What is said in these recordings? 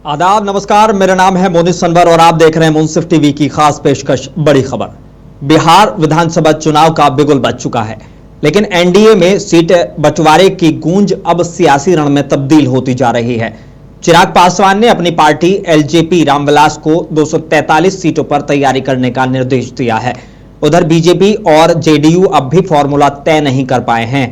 आदाब, नमस्कार। मेरा नाम है मोनिश सनवर और आप देख रहे हैं मुंसिफ टीवी की खास पेशकश बड़ी खबर। बिहार विधानसभा चुनाव का बिगुल बज चुका है, लेकिन एनडीए में सीट बंटवारे की गूंज अब सियासी रण में तब्दील होती जा रही है। चिराग पासवान ने अपनी पार्टी एलजेपी रामविलास को 243 सीटों पर तैयारी करने का निर्देश दिया है। उधर बीजेपी और जेडीयू अब भी फॉर्मूला तय नहीं कर पाए हैं।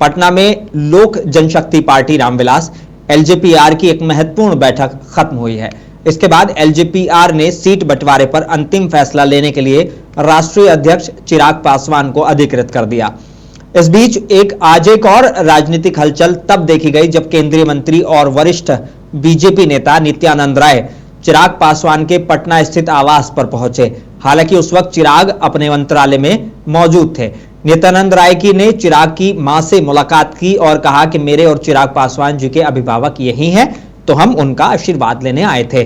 पटना में लोक जनशक्ति पार्टी रामविलास एलजेपीआर की एक महत्वपूर्ण बैठक खत्म हुई है। इसके बाद एलजेपीआर ने सीट बंटवारे पर अंतिम फैसला लेने के लिए राष्ट्रीय अध्यक्ष चिराग पासवान को अधिकृत कर दिया। इस बीच आज एक और राजनीतिक हलचल तब देखी गई जब केंद्रीय मंत्री और वरिष्ठ बीजेपी नेता नित्यानंद राय चिराग पासवान के पटना स्थित आवास पर पहुंचे। हालांकि उस वक्त चिराग अपने मंत्रालय में मौजूद थे। नित्यानंद राय ने चिराग की मां से मुलाकात की और कहा कि मेरे और चिराग पासवान जी के अभिभावक यही हैं, तो हम उनका आशीर्वाद लेने आए थे।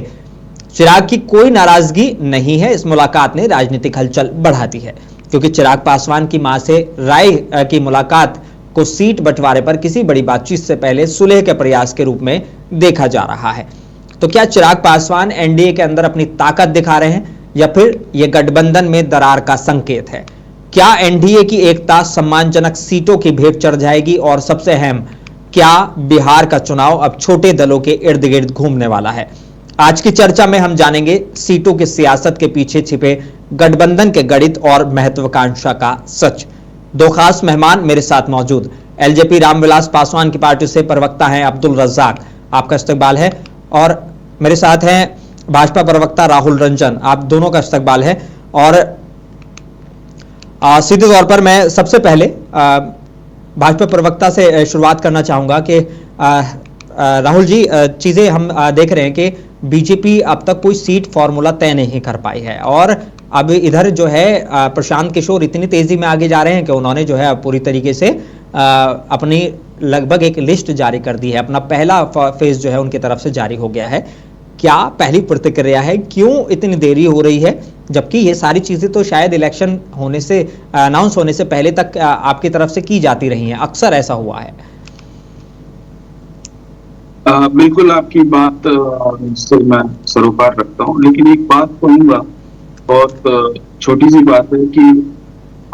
चिराग की कोई नाराजगी नहीं है। इस मुलाकात ने राजनीतिक हलचल बढ़ा दी है, क्योंकि चिराग पासवान की मां से राय की मुलाकात को सीट बंटवारे पर किसी बड़ी बातचीत से पहले सुलह के प्रयास के रूप में देखा जा रहा है। तो क्या चिराग पासवान एनडीए के अंदर अपनी ताकत दिखा रहे हैं, या फिर यह गठबंधन में दरार का संकेत है? क्या एनडीए की एकता सम्मानजनक सीटों की भेंट चढ़ जाएगी? और सबसे अहम, क्या बिहार का चुनाव अब छोटे दलों के इर्द गिर्द घूमने वाला है? आज की चर्चा में हम जानेंगे सीटों की सियासत के पीछे छिपे गठबंधन के गणित और महत्वाकांक्षा का सच। दो खास मेहमान मेरे साथ मौजूद। एलजेपी रामविलास पासवान की पार्टी से प्रवक्ता हैं अब्दुल रज्जाक, आपका इस्तकबाल है। और मेरे साथ हैं भाजपा प्रवक्ता राहुल रंजन, आप दोनों का इस्तकबाल है। और सीधे तौर पर मैं सबसे पहले भाजपा प्रवक्ता से शुरुआत करना चाहूंगा कि राहुल जी, चीजें हम देख रहे हैं कि बीजेपी अब तक कोई सीट फॉर्मूला तय नहीं कर पाई है, और अब इधर जो है प्रशांत किशोर इतनी तेजी में आगे जा रहे हैं कि उन्होंने जो है पूरी तरीके से अपनी लगभग एक लिस्ट जारी कर दी है। अपना पहला फेज जो है उनकी तरफ से जारी हो गया है। क्या पहली प्रतिक्रिया है, क्यों इतनी देरी हो रही है, जबकि ये सारी चीजें तो शायद इलेक्शन होने से, अनाउंस होने से पहले तक आपकी तरफ से की जाती रही हैं? अक्सर ऐसा हुआ है। बिल्कुल आपकी बात से मैं सरोकार रखता हूँ, लेकिन एक बात कहूंगा, बहुत छोटी सी बात है कि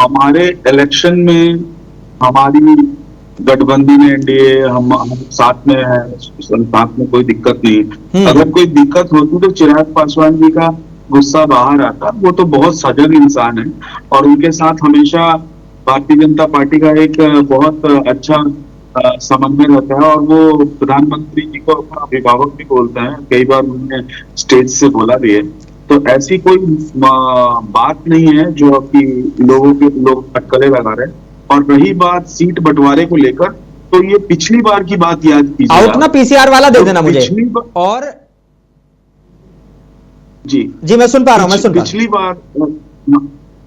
हमारे इलेक्शन में हमारी गठबंधन में एनडीए हम साथ में है, साथ में कोई दिक्कत नहीं। अगर कोई दिक्कत होती तो चिराग पासवान जी का गुस्सा बाहर आता। वो तो बहुत सजग इंसान है और उनके साथ हमेशा भारतीय जनता पार्टी का एक बहुत अच्छा समन्वय रहता है, और वो प्रधानमंत्री जी को अपना अभिभावक भी बोलते हैं। कई बार उन्होंने स्टेज से बोला भी है। तो ऐसी कोई बात नहीं है जो कि लोग अटकलें लगा रहे हैं। और रही बात सीट बंटवारे को लेकर, तो ये पिछली बार की बात याद कीजिए। आउट ना पीसीआर वाला दे देना मुझे। और जी मैं सुन पा रहा हूं।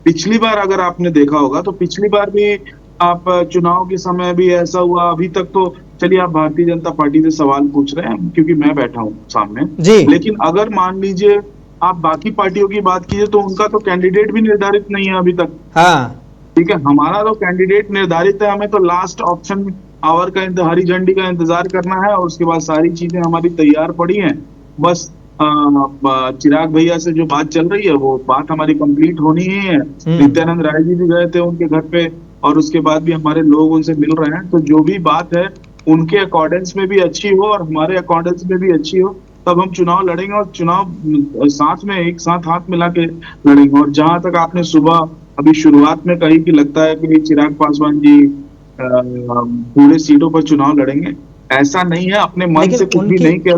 पिछली बार अगर आपने देखा होगा तो पिछली बार भी आप चुनाव के समय भी ऐसा हुआ। अभी तक तो चलिए आप भारतीय जनता पार्टी से सवाल पूछ रहे हैं क्योंकि मैं बैठा हूं सामने जी, लेकिन अगर मान लीजिए आप बाकी पार्टियों की बात कीजिए तो उनका तो कैंडिडेट भी निर्धारित नहीं है अभी तक। हाँ ठीक है, हमारा तो कैंडिडेट निर्धारित है। हमें तो लास्ट ऑप्शन आवर का हरी झंडी का इंतजार करना है, और उसके बाद सारी चीजें हमारी तैयार पड़ी हैं। बस चिराग भैया से जो बात चल रही है वो बात हमारी कंप्लीट होनी ही है। नित्यानंद राय जी भी गए थे उनके घर पे, और उसके बाद भी हमारे लोग उनसे मिल रहे हैं। तो जो भी बात है उनके अकॉर्डेंस में भी अच्छी हो और हमारे अकॉर्डेंस में भी अच्छी हो, तब हम चुनाव लड़ेंगे, और चुनाव साथ में एक साथ हाथ मिला के लड़ेंगे। और जहां तक आपने सुबह अभी शुरुआत में कही कि लगता है कि चिराग पासवान जी पूरे सीटों पर चुनाव लड़ेंगे, ऐसा नहीं है। अपने मन से कुछ भी नहीं किया।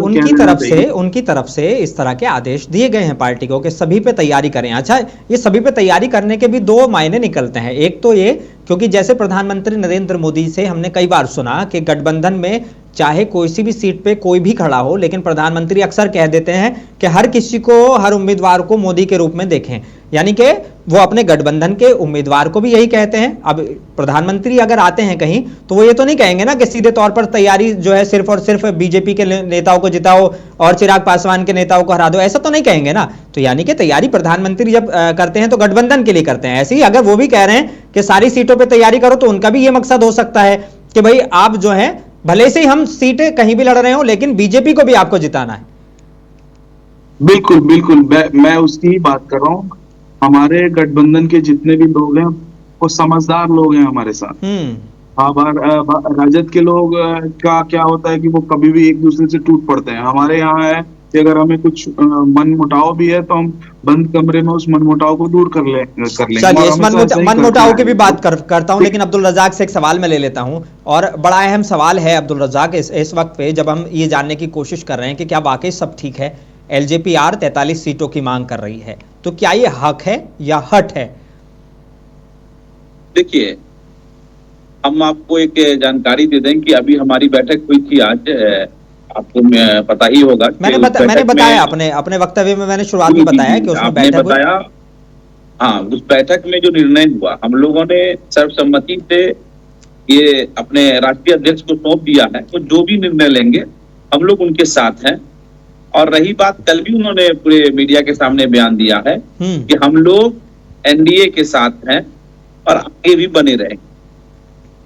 उनकी तरफ से इस तरह के आदेश दिए गए हैं पार्टी को कि सभी पे तैयारी करें। अच्छा, ये सभी पे तैयारी करने के भी दो मायने निकलते हैं। एक तो ये, क्योंकि जैसे प्रधानमंत्री नरेंद्र मोदी से हमने कई बार सुना कि गठबंधन में चाहे कोई सी भी सीट पे कोई भी खड़ा हो, लेकिन प्रधानमंत्री अक्सर कह देते हैं कि हर किसी को, हर उम्मीदवार को मोदी के रूप में देखें। यानी कि वो अपने गठबंधन के उम्मीदवार को भी यही कहते हैं। अब प्रधानमंत्री अगर आते हैं कहीं तो वो ये तो नहीं कहेंगे ना कि सीधे तौर पर तैयारी जो है सिर्फ और सिर्फ बीजेपी के नेताओं को जिताओ और चिराग पासवान के नेताओं को हरा दो, ऐसा तो नहीं कहेंगे ना। तो यानी कि तैयारी प्रधानमंत्री जब करते हैं तो गठबंधन के लिए करते हैं। ऐसे ही अगर वो भी कह रहे हैं कि सारी सीटों पर तैयारी करो, तो उनका भी ये मकसद हो सकता है कि भाई आप जो है, भले से ही हम सीटें कहीं भी लड़ रहे हो, लेकिन बीजेपी को भी आपको जिताना है। बिल्कुल बिल्कुल, मैं उसकी ही बात कर रहा हूँ। हमारे गठबंधन के जितने भी लोग हैं वो समझदार लोग हैं हमारे साथ। हम्म। हाँ, राजद के लोग का क्या होता है कि वो कभी भी एक दूसरे से टूट पड़ते हैं। हमारे यहाँ है कि अगर हमें कुछ मन मुटाव भी है तो हम बंद कमरे में उस मन मुटाव को दूर कर लेंगे, चलिए, और इस हमेशा ऐसा ही मन करते मुटाव आए की भी हैं बात लोग। करता हूं, ठीक। लेकिन अब्दुल रजाक से एक सवाल मैं ले लेता हूं। और बड़ा अहम सवाल है अब्दुल रजाक, इस वक्त पे जब हम ये जानने की कोशिश कर रहे हैं कि क्या वाकई सब ठीक है, एलजेपीआर 43 सीटों की मांग कर रही है, तो क्या ये हक है या हट है? देखिए, हम आपको एक जानकारी दे दें कि अभी हमारी बैठक हुई थी आज। आपको पता ही होगा कि उस मैंने बैठक बताया में अपने अपने वक्तव्य में, मैंने शुरुआत जी में जी बताया जी कि उसमें आपने बैठक हुई। बताया। हाँ, उस बैठक में जो निर्णय हुआ, हम लोगों ने सर्वसम्मति से ये अपने राष्ट्रीय अध्यक्ष को सौंप दिया है। तो जो भी निर्णय लेंगे हम लोग उनके साथ हैं। और रही बात, कल भी उन्होंने पूरे मीडिया के सामने बयान दिया है कि हम लोग एनडीए के साथ हैं और आगे भी बने रहेंगे।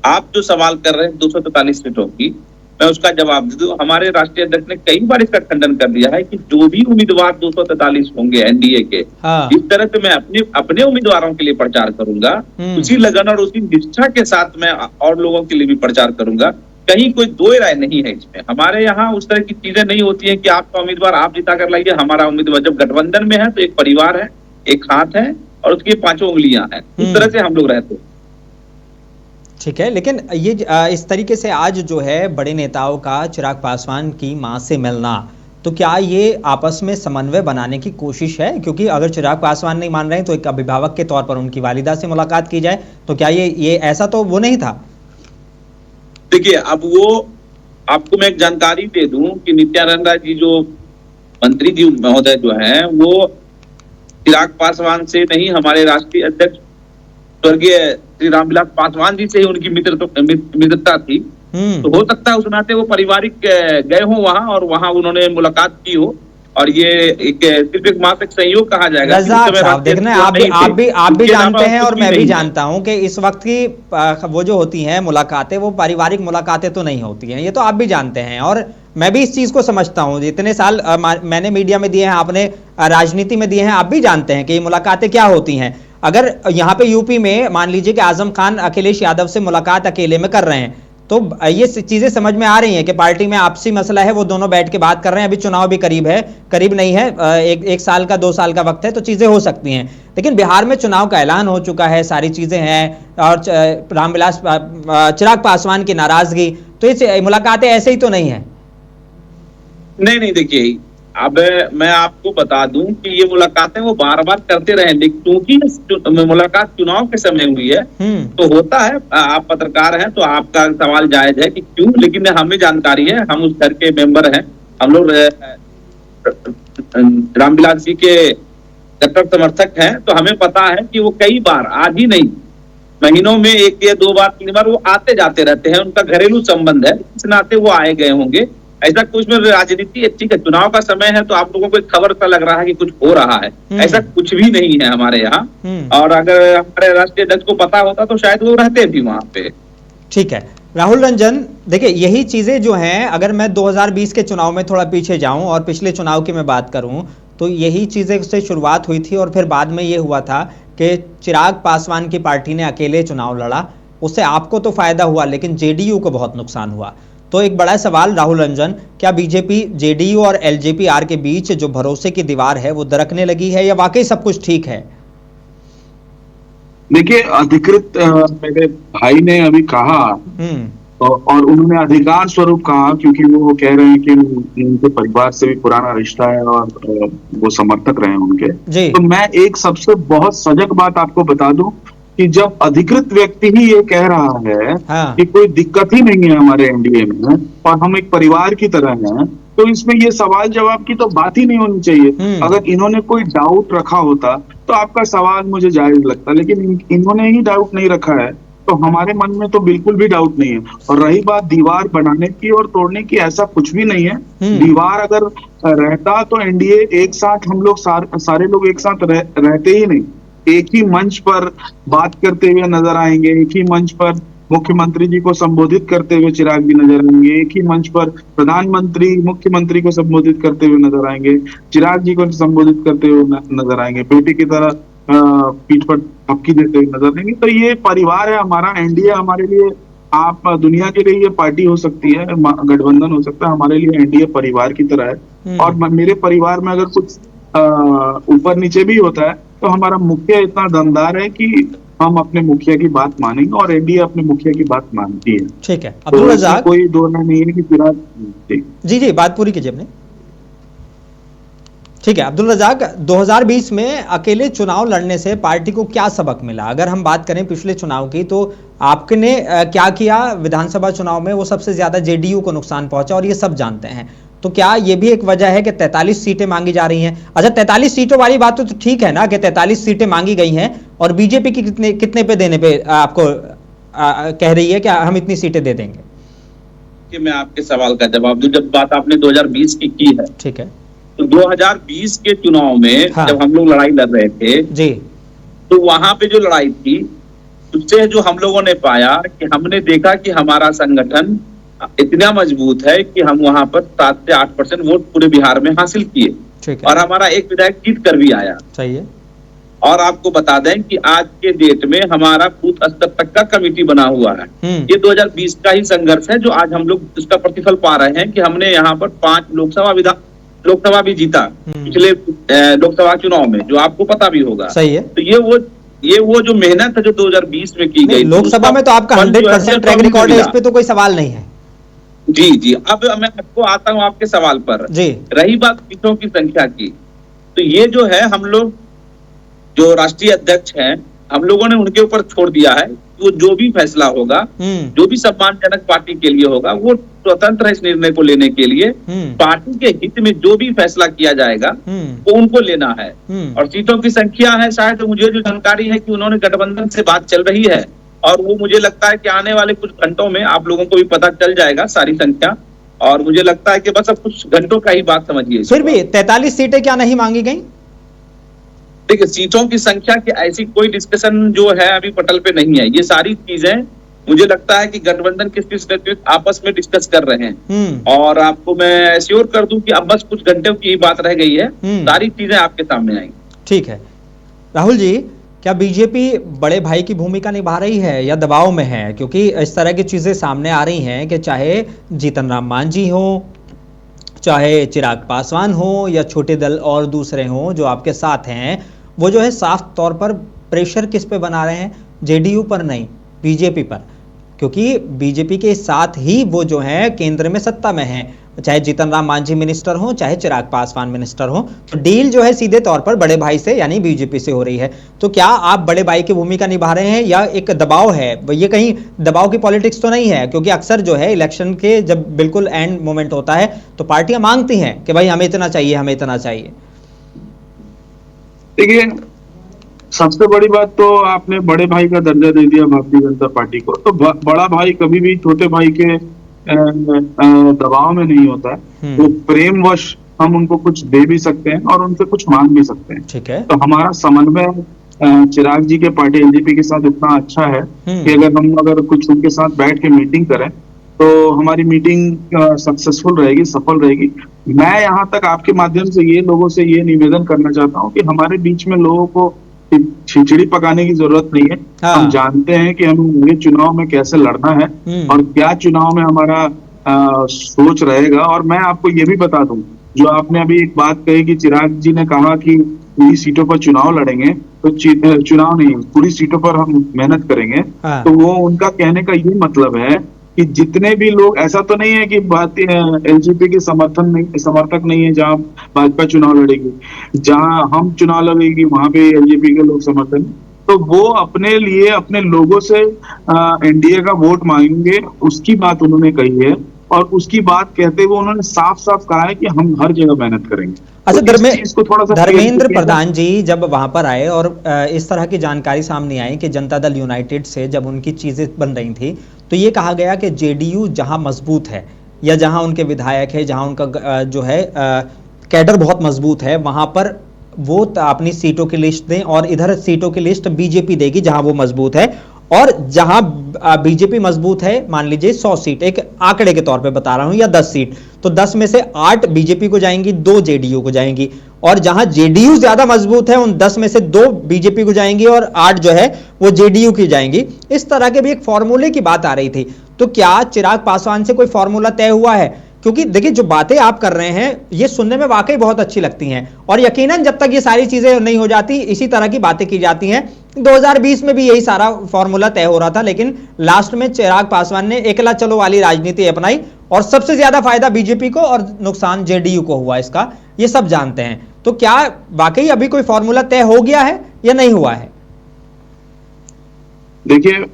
आप जो सवाल कर रहे हैं 243 सीटों की, मैं उसका जवाब दे दूं। हमारे राष्ट्रीय अध्यक्ष ने कई बार इसका खंडन कर दिया है कि जो भी उम्मीदवार 243 होंगे एनडीए के, हाँ। जिस तरह से मैं अपने अपने उम्मीदवारों के लिए प्रचार करूंगा, उसी लगन और उसी निष्ठा के साथ मैं और लोगों के लिए भी प्रचार करूंगा। कहीं कोई दो राय नहीं है इसमें। हमारे यहाँ उस तरह की चीजें नहीं होती है कि आपका उम्मीदवार आप जिता कर लाइए, हमारा उम्मीदवार। जब गठबंधन में है तो एक परिवार है, एक हाथ है और उसकी 5 उंगलियां हैं। उस तरह से हम लोग रहते हैं। ठीक है, लेकिन ये इस तरीके से आज जो है बड़े नेताओं का चिराग पासवान की मां से मिलना, तो क्या ये आपस में समन्वय बनाने की कोशिश है? क्योंकि अगर चिराग पासवान नहीं मान रहे हैं तो एक अभिभावक के तौर पर उनकी वालिदा से मुलाकात की जाए, तो क्या ये ऐसा तो वो नहीं था? देखिए, अब वो आपको मैं एक जानकारी दे दूं कि नित्यानंद राय जी जो मंत्री जी महोदय जो हैं, वो चिराग पासवान से नहीं, हमारे राष्ट्रीय अध्यक्ष स्वर्गीय श्री रामविलास पासवान जी से ही उनकी मित्रता थी। तो हो सकता है उस नाते वो पारिवारिक गए हो वहां और वहां उन्होंने मुलाकात की हो। और ये एक सिर्फ एक मात्र संयोग कहा जाएगा कि उस रज़ाक समय साहब, राष्ट्रीय देखना अध्यक्ष नहीं थे। आप भी इसके अलावा जानते और हैं कुछ और भी मैं भी नहीं है। जानता हूं कि इस वक्त की वो जो होती हैं मुलाकातें, वो पारिवारिक मुलाकातें तो नहीं होती हैं, ये तो आप भी जानते हैं। और मैं भी इस चीज को समझता हूं, इतने साल मैंने मीडिया में दिए हैं, आपने राजनीति में दिए हैं, आप भी जानते हैं कि ये मुलाकातें क्या होती हैं। अगर यहाँ पे यूपी में मान लीजिए कि आजम खान अखिलेश यादव से मुलाकात अकेले में कर रहे हैं, तो ये चीजें समझ में आ रही हैं कि पार्टी में आपसी मसला है, वो दोनों बैठ के बात कर रहे हैं। अभी चुनाव भी करीब है, करीब नहीं है, एक साल का 2 साल का वक्त है, तो चीजें हो सकती हैं। लेकिन बिहार में चुनाव का ऐलान हो चुका है, सारी चीजें हैं, और रामविलास चिराग पासवान की नाराजगी, तो ये मुलाकातें ऐसे ही तो नहीं है। नहीं नहीं, देखिए, अब मैं आपको बता दूं कि ये मुलाकातें वो बार बार करते रहे, लेकिन क्योंकि मुलाकात चुनाव के समय हुई है तो होता है। आप पत्रकार हैं तो आपका सवाल जायज है कि क्यों, लेकिन हमें जानकारी है, हम उस घर के मेंबर हैं। हम लोग रामविलास जी के कट्टर समर्थक हैं, तो हमें पता है कि वो कई बार, आज ही नहीं, महीनों में 1 या 2 बार 3 बार वो आते जाते रहते हैं। उनका घरेलू संबंध है, इस नाते वो आए गए होंगे। ऐसा कुछ में राजनीति, ठीक है, चुनाव का समय है तो आप लोगों को एक खबर सा लग रहा है कि कुछ हो रहा है, ऐसा कुछ भी नहीं है हमारे यहाँ। और अगर हमारे राष्ट्रीय अध्यक्ष को पता होता तो शायद वो रहते भी वहां पे। ठीक है राहुल रंजन, देखिए यही चीजें जो हैं, अगर मैं 2020 के चुनाव में थोड़ा पीछे जाऊं और पिछले चुनाव की मैं बात करूं, तो यही चीजें से शुरुआत हुई थी और फिर बाद में ये हुआ था कि चिराग पासवान की पार्टी ने अकेले चुनाव लड़ा, उससे आपको तो फायदा हुआ लेकिन जेडीयू को बहुत नुकसान हुआ। तो एक बड़ा सवाल राहुल रंजन, क्या बीजेपी, जेडीयू और एलजेपीआर के बीच जो भरोसे की दीवार है वो दरकने लगी है, या वाकई सब कुछ ठीक है? देखिए, अधिकृत मेरे भाई ने अभी कहा, और उन्होंने अधिकार स्वरूप कहा, क्योंकि वो कह रहे हैं कि उनके परिवार से भी पुराना रिश्ता है और वो समर्थक रहे हैं उनके। तो मैं एक सबसे बहुत सजग बात आपको बता दूं कि जब अधिकृत व्यक्ति ही ये कह रहा है कि कोई दिक्कत ही नहीं है हमारे एनडीए में और हम एक परिवार की तरह हैं, तो इसमें ये सवाल जवाब की तो बात ही नहीं होनी चाहिए। अगर इन्होंने कोई डाउट रखा होता तो आपका सवाल मुझे जायज लगता, लेकिन इन्होंने ही डाउट नहीं रखा है, तो हमारे मन में तो बिल्कुल भी डाउट नहीं है। और रही बात दीवार बनाने की और तोड़ने की, ऐसा कुछ भी नहीं है। दीवार अगर रहता तो एनडीए एक साथ, हम लोग सारे लोग एक साथ रहते ही नहीं। एक ही मंच पर बात करते हुए नजर आएंगे, एक ही मंच पर मुख्यमंत्री जी को संबोधित करते हुए चिराग जी नजर आएंगे, एक ही मंच पर प्रधानमंत्री मुख्यमंत्री को संबोधित करते हुए नजर आएंगे, चिराग जी को संबोधित करते हुए नजर आएंगे, बेटे की तरह पीठ पर थपकी देते हुए नजर आएंगे। तो ये परिवार है हमारा, एनडीए हमारे लिए, आप दुनिया के लिए ये पार्टी हो सकती है, गठबंधन हो सकता है, हमारे लिए एनडीए परिवार की तरह है। और मेरे परिवार में अगर कुछ ऊपर नीचे भी होता है तो हमारा मुखिया इतना दमदार है कि हम अपने मुखिया की बात मानेंगे और एनडीए अपने मुखिया की बात मानती है। ठीक है अब्दुल रज़ाक, कोई दो नहीं है कि चिराग जी बात पूरी कीजिए अपने। ठीक है अब्दुल रज़ाक, 2020 में अकेले चुनाव लड़ने से पार्टी को क्या सबक मिला? अगर हम बात करें पिछले चुनाव की तो आपने क्या किया विधानसभा चुनाव में, वो सबसे ज्यादा जेडीयू को नुकसान पहुंचा और ये सब जानते हैं। तो क्या ये भी एक वजह है कि 43 सीटें मांगी जा रही हैं? अच्छा 43 सीटों वाली बात तो ठीक है ना कि 43 सीटें मांगी गई हैं और बीजेपी की कितने पे देने पे आपको कह रही है कि हम इतनी सीटें दे देंगे? कि मैं आपके सवाल का जवाब दूं, जब बात आपने 2020 की है, ठीक है, तो 2020 के चुनाव में हाँ, जब हम लोग लड़ाई लड़ रहे थे जी, तो वहां पे जो लड़ाई थी उससे जो हम लोगों ने पाया कि हमने देखा कि हमारा संगठन इतना मजबूत है कि हम वहां पर 7 से 8% वोट पूरे बिहार में हासिल किए और हमारा एक विधायक जीत कर भी आया। सही है। और आपको बता दें कि आज के डेट में हमारा बूथ स्तर तक का कमेटी बना हुआ है। ये 2020 का ही संघर्ष है जो आज हम लोग उसका प्रतिफल पा रहे हैं कि हमने यहाँ पर 5 लोकसभा भी जीता पिछले लोकसभा चुनाव में, जो आपको पता भी होगा। सही है। तो ये वो जो मेहनत है जो 2020 में की गई, लोकसभा में तो आपका 100% ट्रैक रिकॉर्ड है, इस पे तो कोई सवाल नहीं है। जी अब मैं आपको आता हूँ आपके सवाल पर जी। रही बात सीटों की संख्या की, तो ये जो है हम लोग जो राष्ट्रीय अध्यक्ष हैं हम लोगों ने उनके ऊपर छोड़ दिया है। वो जो भी फैसला होगा, जो भी सम्मानजनक पार्टी के लिए होगा, वो स्वतंत्र है इस निर्णय को लेने के लिए। पार्टी के हित में जो भी फैसला किया जाएगा वो उनको लेना है। और सीटों की संख्या है, शायद तो मुझे जो जानकारी है कि उन्होंने गठबंधन से बात चल रही है और वो मुझे लगता है कि आने वाले कुछ घंटों में आप लोगों को भी पता चल जाएगा सारी संख्या। और मुझे लगता है कि बस अब कुछ घंटों का ही बात समझिए। फिर भी 43 सीटें क्या नहीं मांगी गई? देखिए सीटों की संख्या की ऐसी कोई डिस्कशन जो है अभी पटल पे नहीं है। ये सारी चीजें मुझे लगता है कि गठबंधन किस आपस में डिस्कस कर रहे हैं और आपको मैं एश्योर कर दूं कि अब बस कुछ घंटों की ही बात रह गई है, सारी चीजें आपके सामने आएंगी। ठीक है राहुल जी, क्या बीजेपी बड़े भाई की भूमिका निभा रही है या दबाव में है? क्योंकि इस तरह की चीजें सामने आ रही हैं कि चाहे जीतन राम मांझी हो, चाहे चिराग पासवान हो या छोटे दल और दूसरे हो जो आपके साथ हैं, वो जो है साफ तौर पर प्रेशर किस पे बना रहे हैं? जेडीयू पर नहीं, बीजेपी पर। क्योंकि बीजेपी के साथ ही वो जो है केंद्र में सत्ता में है, चाहे जीतन राम मांझी मिनिस्टर हो चाहे चिराग पासवान मिनिस्टर हो, तो डील जो है सीधे तौर पर बड़े भाई से यानी बीजेपी से हो रही है। तो क्या आप बड़े भाई की भूमिका निभा रहे हैं या एक दबाव है? ये कहीं दबाव की पॉलिटिक्स तो नहीं है? क्योंकि अक्सर जो है इलेक्शन के जब बिल्कुल एंड मोमेंट होता है तो पार्टियां मांगती हैं कि भाई हमें इतना चाहिए, हमें इतना चाहिए। देखिए सबसे बड़ी बात तो आपने बड़े भाई का दर्जा दे दिया भारतीय जनता पार्टी को। तो बड़ा भाई कभी भी छोटे भाई के दबाव में नहीं होता है। तो प्रेमवश हम उनको कुछ दे भी सकते हैं और उनसे कुछ मांग भी सकते हैं। ठीक है। तो हमारा समन्वय चिराग जी के पार्टी एलजेपी के साथ इतना अच्छा है कि अगर कुछ उनके साथ बैठ के मीटिंग करें तो हमारी मीटिंग सक्सेसफुल रहेगी, सफल रहेगी। मैं यहाँ तक आपके माध्यम से लोगों से ये निवेदन करना चाहता हूँ कि हमारे बीच में लोगों को खिचड़ी पकाने की जरूरत नहीं है। हाँ। हम जानते हैं कि हमें ये चुनाव में कैसे लड़ना है और क्या चुनाव में हमारा सोच रहेगा। और मैं आपको ये भी बता दूं, जो आपने अभी एक बात कही कि चिराग जी ने कहा कि पूरी सीटों पर चुनाव लड़ेंगे, तो चुनाव नहीं, पूरी सीटों पर हम मेहनत करेंगे। हाँ। तो वो उनका कहने का ये मतलब है कि जितने भी लोग, ऐसा तो नहीं है कि एलजेपी के समर्थक नहीं है जहां भाजपा चुनाव लड़ेगी, जहां हम चुनाव लड़ेगी वहां पे एलजेपी के लोग समर्थन, तो वो अपने लिए अपने लोगों से एनडीए का वोट मांगेंगे, उसकी बात उन्होंने कही है। और उसकी बात कहते हुए उन्होंने साफ साफ कहा है कि हम हर जगह मेहनत करेंगे। अच्छा, धर्मेंद्र प्रधान जी जब वहां पर आए और इस तरह की जानकारी सामने आई कि जनता दल यूनाइटेड से जब उनकी चीजें बन रही थी तो ये कहा गया कि जेडीयू जहां मजबूत है या जहां उनके विधायक है, जहां उनका जो है कैडर बहुत मजबूत है, वहां पर वो अपनी सीटों की लिस्ट दें और इधर सीटों की लिस्ट बीजेपी देगी जहां वो मजबूत है। और जहां बीजेपी मजबूत है, मान लीजिए 100 सीट, एक आंकड़े के तौर पे बता रहा हूं, या 10 सीट, तो 10 में से 8 बीजेपी को जाएंगी, 2 जेडीयू को जाएंगी। और जहां जेडीयू ज्यादा मजबूत है, उन 10 में से 2 बीजेपी को जाएंगी और 8 जो है वो जेडीयू की जाएंगी। इस तरह के भी एक फॉर्मूले की बात आ रही थी। तो क्या चिराग पासवान से कोई फॉर्मूला तय हुआ है? क्योंकि देखिए, जो बातें आप कर रहे हैं ये सुनने में वाकई बहुत अच्छी लगती हैं, और यकीनन जब तक ये सारी चीजें नहीं हो जाती, इसी तरह की बातें की जाती हैं। 2020 में भी यही सारा फॉर्मूला तय हो रहा था, लेकिन लास्ट में चिराग पासवान ने एकला चलो वाली राजनीति अपनाई, और सबसे ज्यादा फायदा बीजेपी को और नुकसान जेडीयू को हुआ इसका, ये सब जानते हैं। तो क्या वाकई अभी कोई फॉर्मूला तय हो गया है या नहीं हुआ है? देखिए,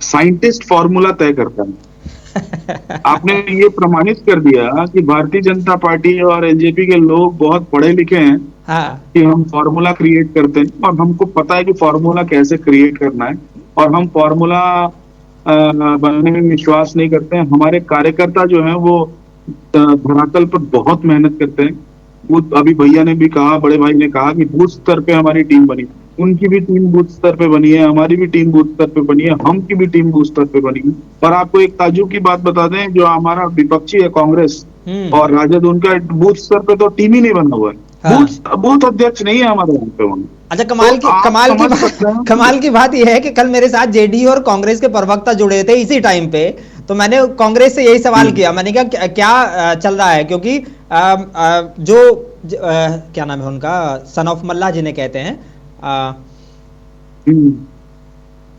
साइंटिस्ट फॉर्मूला तय करता है। आपने ये प्रमाणित कर दिया कि भारतीय जनता पार्टी और एलजेपी के लोग बहुत पढ़े लिखे हैं। हाँ। कि हम फॉर्मूला क्रिएट करते हैं और हमको पता है कि फॉर्मूला कैसे क्रिएट करना है, और हम फॉर्मूला बनने में विश्वास नहीं करते हैं। हमारे कार्यकर्ता जो हैं वो धरातल पर बहुत मेहनत करते हैं। वो अभी भैया ने भी कहा, बड़े भाई ने कहा कि बूथ स्तर पे हमारी टीम बनी, उनकी भी टीम बूथ स्तर पे बनी है, हमारी भी टीम बूथ स्तर पे बनी है, हम की भी टीम बूथ स्तर पे बनी है। और आपको एक ताज्जुब की बात बता दें, जो हमारा विपक्षी है कांग्रेस और राजद, उनका बूथ स्तर पे तो टीम ही नहीं बना हुआ है। हाँ। बूथ अध्यक्ष नहीं है हमारे यहाँ पे। अच्छा, कमाल की बात यह है कि कल मेरे साथ जेडीयू और कांग्रेस के प्रवक्ता जुड़े थे इसी टाइम पे, तो मैंने कांग्रेस से यही सवाल किया। मैंने कहा क्या चल रहा है, क्योंकि क्या नाम है उनका, सन ऑफ मल्ला जिन्हें कहते हैं,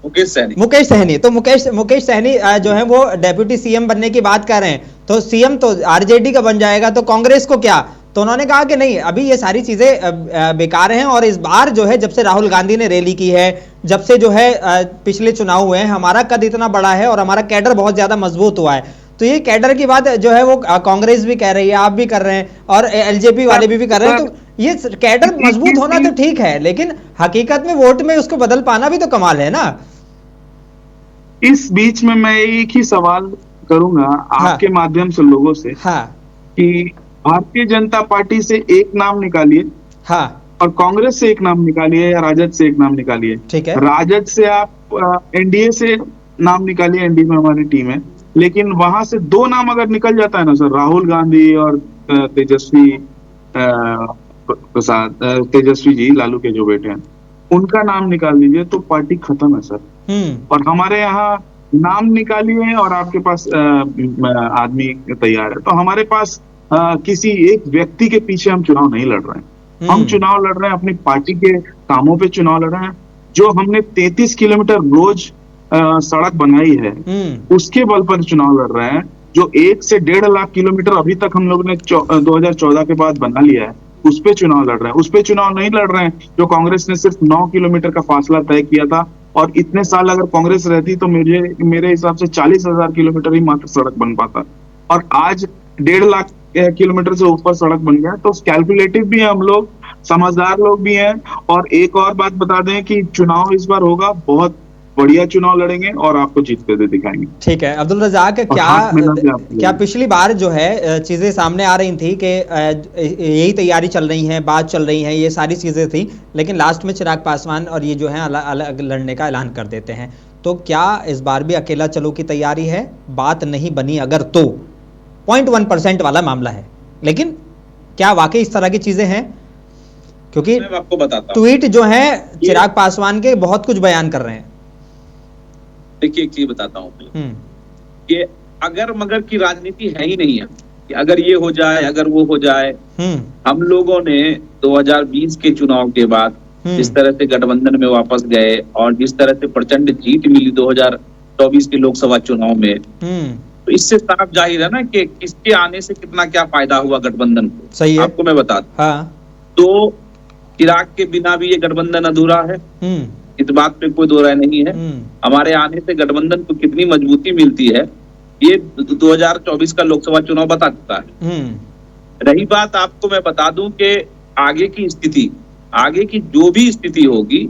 मुकेश सहनी। तो मुकेश सहनी जो है वो डेप्यूटी सीएम बनने की बात कर रहे हैं, तो सीएम तो आरजेडी का बन जाएगा, तो कांग्रेस को क्या? तो उन्होंने कहा कि नहीं, अभी ये सारी चीजें बेकार हैं, और इस बार जो है, जब से राहुल गांधी ने रैली की है, जब से जो है पिछले चुनाव हुए हैं, हमारा कद इतना बड़ा है और हमारा कैडर बहुत ज्यादा मजबूत हुआ है। तो ये कैडर की बात जो है वो कांग्रेस भी कह रही है, आप भी कर रहे हैं, और एलजेपी वाले भी कर रहे हैं। तो ये कैडर मजबूत होना तो ठीक है, लेकिन हकीकत में वोट में उसको बदल पाना भी तो कमाल है ना। इस बीच में मैं एक ही सवाल करूंगा आपके माध्यम से लोगों से, कि भारतीय जनता पार्टी से एक नाम निकालिए, और कांग्रेस से एक नाम निकालिए, या राजद से एक नाम निकालिए। ठीक है, राजद से आप एनडीए से नाम निकालिए, एनडीए में हमारी टीम है, लेकिन वहां से 2 नाम अगर निकल जाता है ना सर, राहुल गांधी और तेजस्वी प्रसाद, तेजस्वी जी, लालू के जो बेटे हैं, उनका नाम निकाल दीजिए तो पार्टी खत्म है सर। और हमारे यहाँ नाम निकालिए और आपके पास आदमी तैयार है। तो हमारे पास किसी एक व्यक्ति के पीछे हम चुनाव नहीं लड़ रहे हैं। हम चुनाव लड़ रहे हैं अपनी पार्टी के कामों पे चुनाव लड़ रहे हैं। जो हमने 33 किलोमीटर रोज सड़क बनाई है, उसके बल पर चुनाव लड़ रहे हैं। जो 1 से 1.5 लाख किलोमीटर अभी तक हम लोगों ने 2014 के बाद बना लिया है, उस पे चुनाव लड़ रहे हैं। उस पे चुनाव नहीं लड़ रहे हैं जो कांग्रेस ने सिर्फ 9 किलोमीटर का फासला तय किया था, और इतने साल अगर कांग्रेस रहती तो मेरे हिसाब से 40,000 किलोमीटर ही मात्र सड़क बन पाता, और आज 1.5 लाख किलोमीटर से ऊपर सड़क बन गया। तो कैलकुलेटिव भी है हम लोग, समझदार लोग भी हैं। और एक और बात बता दें कि चुनाव इस बार होगा, बहुत बढ़िया चुनाव लड़ेंगे और आपको जीतते हुए दिखाएंगे। ठीक है अब्दुल रज़ाक, क्या पिछली बार जो है चीजें सामने आ रही थी कि यही तैयारी चल रही है, बात चल रही है, ये सारी चीजें थी, लेकिन लास्ट में चिराग पासवान और ये जो है अलग लड़ने का ऐलान कर देते हैं। तो क्या इस बार भी अकेला चलो की तैयारी है? बात नहीं बनी अगर तो 0.1% वाला मामला है, लेकिन क्या वाकई इस तरह की चीजें हैं? क्योंकि मैं आपको बताता ट्वीट जो है चिराग पासवान के बहुत कुछ बयान कर रहे हैं। देखिए, एक चीज बताता हूँ कि अगर मगर की राजनीति है ही नहीं है कि अगर ये हो जाए, अगर वो हो जाए। हम लोगों ने 2020 के चुनाव के बाद जिस तरह से गठबंधन में वापस गए और जिस तरह से प्रचंड जीत मिली 2024 के लोकसभा चुनाव में, तो इससे साफ जाहिर है ना कि इसके आने से कितना क्या फायदा हुआ गठबंधन को। सही है। आपको मैं बता दूं, तो चिराग के बिना भी ये गठबंधन अधूरा है, इस बात पे कोई दो राय नहीं है। हमारे आने से गठबंधन को कितनी मजबूती मिलती है ये 2024 का लोकसभा चुनाव बता चुका है। रही बात, आपको मैं बता दूं कि आगे की स्थिति, आगे की जो भी स्थिति होगी,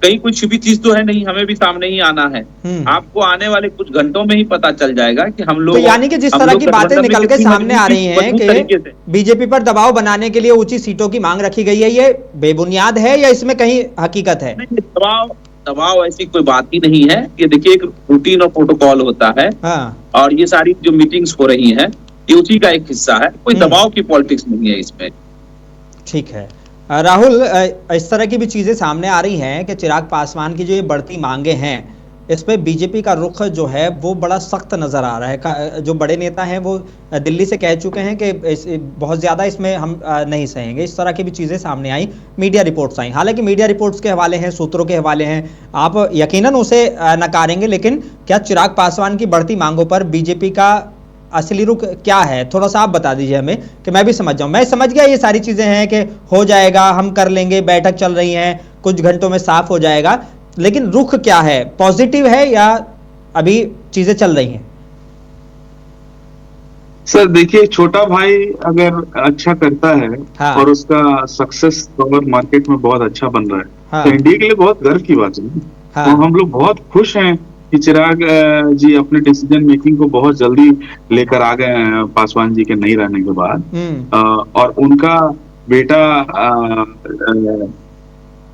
कहीं कोई छिपी चीज तो है नहीं, हमें भी सामने ही आना है। आपको आने वाले कुछ घंटों में ही पता चल जाएगा कि हम लोग, तो यानी कि जिस तरह की बातें निकल के सामने आ रही हैं कि बीजेपी पर दबाव बनाने के लिए ऊंची सीटों की मांग रखी गई है, ये बेबुनियाद है या इसमें कहीं हकीकत है? दबाव ऐसी कोई बात ही नहीं है। ये देखिए एक रूटीन और प्रोटोकॉल होता है, हाँ। और ये सारी जो मीटिंग्स हो रही हैं ये उसी का एक हिस्सा है, कोई दबाव की पॉलिटिक्स नहीं है इसमें। ठीक है राहुल, इस तरह की भी चीजें सामने आ रही हैं कि चिराग पासवान की जो ये बढ़ती मांगे हैं इस पे बीजेपी का रुख जो है वो बड़ा सख्त नजर आ रहा है। जो बड़े नेता हैं वो दिल्ली से कह चुके हैं कि बहुत ज्यादा इसमें हम नहीं सहेंगे। इस तरह की भी चीजें सामने आई, मीडिया रिपोर्ट्स आई। हालांकि मीडिया रिपोर्ट्स के हवाले हैं, सूत्रों के हवाले हैं, आप यकीनन उसे नकारेंगे, लेकिन क्या चिराग पासवान की बढ़ती मांगों पर बीजेपी का असली रुख क्या है, थोड़ा सा आप बता दीजिए हमें कि मैं भी समझ जाऊं। मैं समझ गया ये सारी चीजें हैं कि हो जाएगा, हम कर लेंगे, बैठक चल रही है, कुछ घंटों में साफ हो जाएगा, लेकिन रुख क्या है, पॉजिटिव है या अभी चीजें चल रही हैं? सर देखिए, छोटा भाई अगर अच्छा करता है हाँ। और उसका सक्सेस और मार्केट में बहुत अच्छा बन रहा है, हाँ। तो इंडिया के लिए बहुत गर्व की बात है। हाँ। तो हम लोग बहुत खुश हैं कि चिराग जी अपने डिसीजन मेकिंग को बहुत जल्दी लेकर आ गए हैं पासवान जी के नहीं रहने के बाद। और उनका बेटा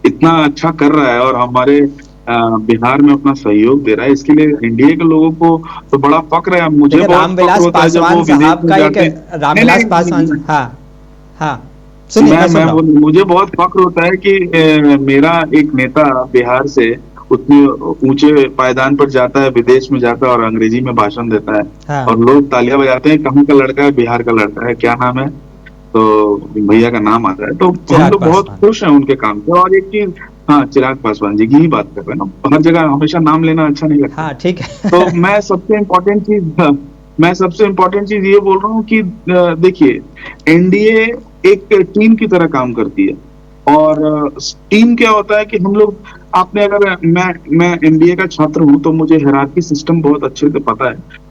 इतना अच्छा कर रहा है और हमारे बिहार में अपना सहयोग दे रहा है, इसके लिए इंडिया के लोगों को तो बड़ा फक्र है। मुझे बहुत रामविलास फक्र होता है जब वो पासवान विदेश साहब में का जाते एक हैं। रामविलास नहीं, पासवान, नहीं, हाँ हाँ सुनिए, मैं सुन रहा हूं। मुझे बहुत फक्र होता है कि मेरा एक नेता बिहार से उतने ऊंचे पायदान पर जाता है, विदेश में जाता है और अंग्रेजी में भाषण देता है। हाँ। और लोग तालियां बजाते हैं, कहाँ का लड़का है, बिहार का लड़का है, क्या नाम है, तो भैया का नाम आता है। तो हम लोग बहुत खुश हैं उनके काम से। और एक चीज, हाँ, चिराग पासवान जी की ही बात कर रहे हैं ना, हर जगह हमेशा नाम लेना अच्छा नहीं लगता। हाँ ठीक है। तो मैं सबसे इम्पोर्टेंट चीज ये बोल रहा हूँ कि देखिए, एनडीए एक टीम की तरह काम करती है। और टीम क्या होता है कि हम लोग, आपने अगर, मैं एमबीए का छात्र हूं तो मुझे हायरार्की सिस्टम बहुत अच्छे से पता है।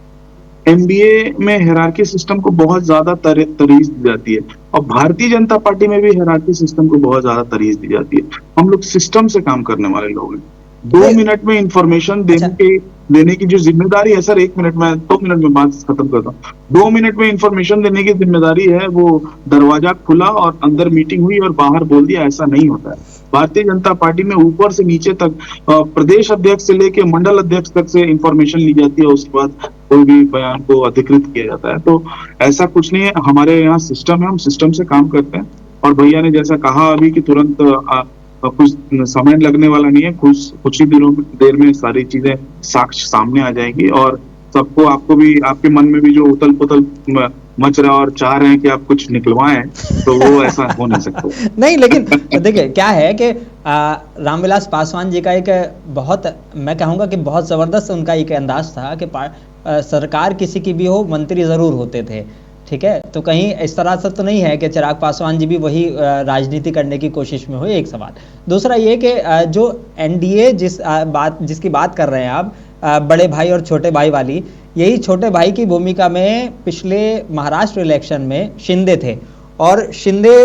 एमबीए में हायरार्की सिस्टम को बहुत ज्यादा तरीज दी जाती है, और भारतीय जनता पार्टी में भी हायरार्की सिस्टम को बहुत ज्यादा तरीज दी जाती है। हम लोग सिस्टम से काम करने वाले लोग हैं। 2 मिनट में इंफॉर्मेशन देने की जो जिम्मेदारी है, सर 1 मिनट में, 2 मिनट में बात खत्म करता हूँ। 2 मिनट में इंफॉर्मेशन देने की जिम्मेदारी है, वो दरवाजा खुला और अंदर मीटिंग हुई और बाहर बोल दिया, ऐसा नहीं होता है। भारतीय जनता पार्टी में ऊपर से नीचे तक, प्रदेश अध्यक्ष से लेके मंडल अध्यक्ष तक से इंफॉर्मेशन ली जाती है, उसके बाद कोई भी बयान को अधिकृत किया जाता है। तो ऐसा कुछ नहीं है, हमारे यहाँ सिस्टम है, हम सिस्टम से काम करते हैं। और भैया ने जैसा कहा अभी कि तुरंत कुछ समय लगने वाला नहीं है, कुछ ही देर में सारी चीजें साक्ष्य सामने आ जाएंगी, और सबको, आपको भी, आपके मन में भी जो उथल पुथल मच रहा और चाह रहे हैं कि आप कुछ निकलवाएं, तो वो ऐसा हो नहीं सकता। नहीं, लेकिन देखिए क्या है कि रामविलास पासवान जी का एक बहुत, मैं कहूँगा कि बहुत ज़बरदस्त उनका एक अंदाज था कि सरकार किसी की भी हो, मंत्री ज़रूर होते थे, ठीक है। तो कहीं इस तरह से तो नहीं है कि चिराग पासवान जी भी वही राजनीति करने की कोशिश में हो, एक सवाल। दूसरा ये कि जो एनडीए जिसकी बात कर रहे हैं आप, बड़े भाई और छोटे भाई वाली, यही छोटे भाई की भूमिका में पिछले महाराष्ट्र इलेक्शन में शिंदे थे, और शिंदे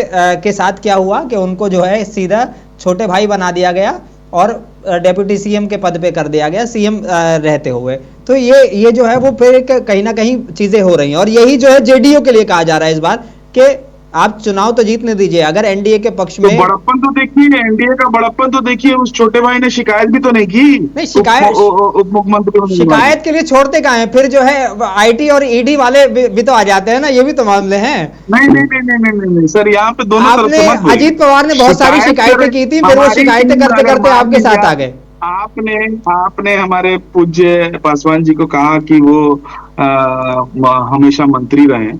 के साथ क्या हुआ कि उनको जो है सीधा छोटे भाई बना दिया गया और डेप्यूटी सीएम के पद पे कर दिया गया, सीएम रहते हुए। तो ये जो है वो फिर कहीं ना कहीं चीजें हो रही हैं, और यही जो है जेडीयू के लिए कहा जा रहा है इस बार कि आप चुनाव तो जीतने दीजिए, अगर एनडीए के पक्ष में। तो बड़प्पन तो देखिए, एनडीए का बड़प्पन तो देखिए, उस छोटे भाई ने शिकायत भी तो नहीं की। नहीं, शिकायत उप मुख्यमंत्री शिकायत के लिए छोड़ते कहाँ हैं, फिर जो है आईटी और ईडी वाले भी तो आ जाते हैं ना, ये भी तो मामले हैं। नहीं सर, यहाँ पे दोनों तरफ से मत बोलिए। अजीत पवार ने बहुत सारी शिकायतें की थी, फिर वो शिकायतें करते करते आपके साथ आ गए। आपने हमारे पूज्य पासवान जी को कहा कि वो हमेशा मंत्री रहे,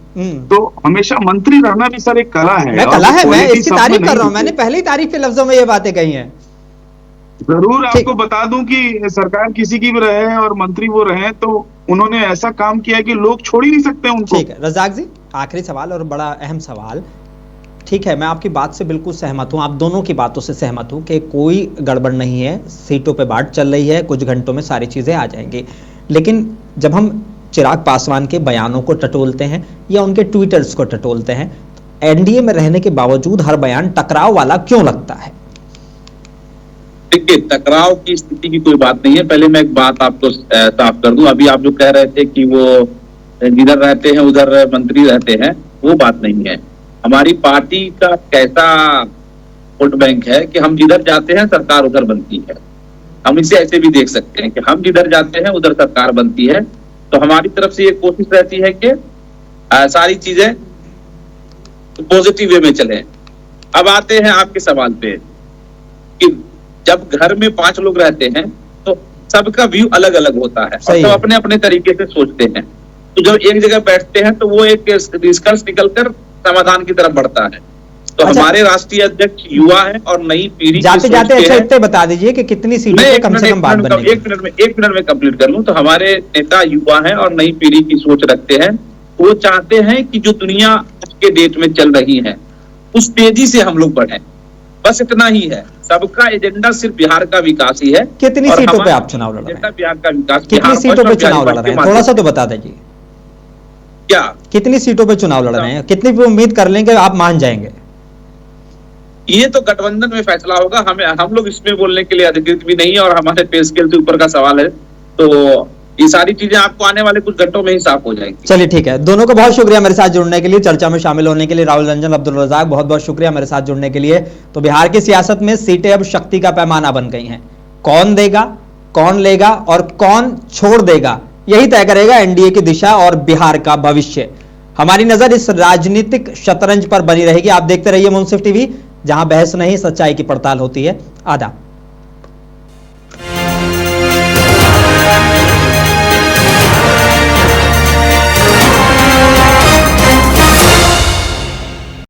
तो हमेशा मंत्री रहना भी सर एक कला है। मैं इसकी तारीफ कर रहा हूँ, मैंने पहली तारीफ के लफ्जों में ये बातें कही हैं। जरूर आपको बता दूं कि सरकार किसी की भी रहे और मंत्री वो रहे, तो उन्होंने ऐसा काम किया कि लोग छोड़ ही नहीं सकते उनको। ठीक है रजाक जी, आखिरी सवाल और बड़ा अहम सवाल। ठीक है, मैं आपकी बात से बिल्कुल सहमत हूँ, आप दोनों की बातों से सहमत हूँ कि कोई गड़बड़ नहीं है, सीटों पे बात चल रही है, कुछ घंटों में सारी चीज़ें आ जाएंगी। लेकिन जब हम चिराग पासवान के बयानों को टटोलते हैं या उनके ट्वीटर्स को टटोलते हैं, एनडीए में रहने के बावजूद हर बयान टकराव वाला क्यों लगता है? देखिए, टकराव की स्थिति की कोई बात नहीं है। पहले मैं एक बात आपको साफ कर दूं, अभी आप जो कह रहे थे कि वो जिधर रहते हैं उधर मंत्री रहते हैं, वो बात नहीं है। हमारी पार्टी का कैसा वोट बैंक है कि हम जिधर जाते हैं सरकार उधर बनती है। हम इसे ऐसे भी देख सकते हैं कि हम जिधर जाते हैं उधर सरकार बनती है। तो हमारी तरफ से ये कोशिश रहती है कि सारी चीजें पॉजिटिव वे में चले। अब आते हैं आपके सवाल पे कि जब घर में 5 लोग रहते हैं तो सबका व्यू अलग अलग होता है और सब अपने अपने तरीके से सोचते हैं। तो जब एक जगह बैठते हैं तो वो एक निष्कर्ष निकलकर समाधान की तरफ बढ़ता है। तो हमारे राष्ट्रीय अध्यक्ष युवा है और नई पीढ़ी जाते जाते अच्छा इतने बता दीजिए कि कितनी सीटों पे कम से कम बात बनेगी। एक मिनट में कंप्लीट कर लूं। तो हमारे नेता युवा है और नई पीढ़ी की सोच रखते हैं। वो चाहते हैं कि जो दुनिया आज के डेट में चल रही है उस तेजी से हम लोग बढ़े। बस इतना ही है। सबका एजेंडा सिर्फ बिहार का विकास ही है। कितनी सीटों पे आप चुनाव लड़ रहे हैं? बिहार का विकास। कितनी सीटों पे चुनाव लड़ रहे हैं, थोड़ा सा तो बता दीजिए। क्या कितनी सीटों पे चुनाव लड़ रहे हैं, कितनी पे उम्मीद कर लेंगे आप मान जाएंगे? ये तो गठबंधन में फैसला होगा। हम लोग इसमें बोलने के लिए अधिकृत भी नहीं है और हमारे पे स्केल से ऊपर का सवाल है। तो ये सारी चीजें आपको आने वाले कुछ घंटों में ही साफ हो जाएंगी। चलिए ठीक है, दोनों को बहुत शुक्रिया मेरे साथ जुड़ने के लिए, चर्चा में शामिल होने के लिए। राहुल रंजन, अब्दुल रज़ाक, बहुत बहुत शुक्रिया मेरे साथ जुड़ने के लिए। तो बिहार की सियासत में सीटें अब शक्ति का पैमाना बन गई हैं। कौन देगा, कौन लेगा और कौन छोड़ देगा, यही तय करेगा एनडीए की दिशा और बिहार का भविष्य। हमारी नजर इस राजनीतिक शतरंज पर बनी रहेगी। आप देखते रहिए मुंसिफ टीवी, जहां बहस नहीं सच्चाई की पड़ताल होती है। आदाब।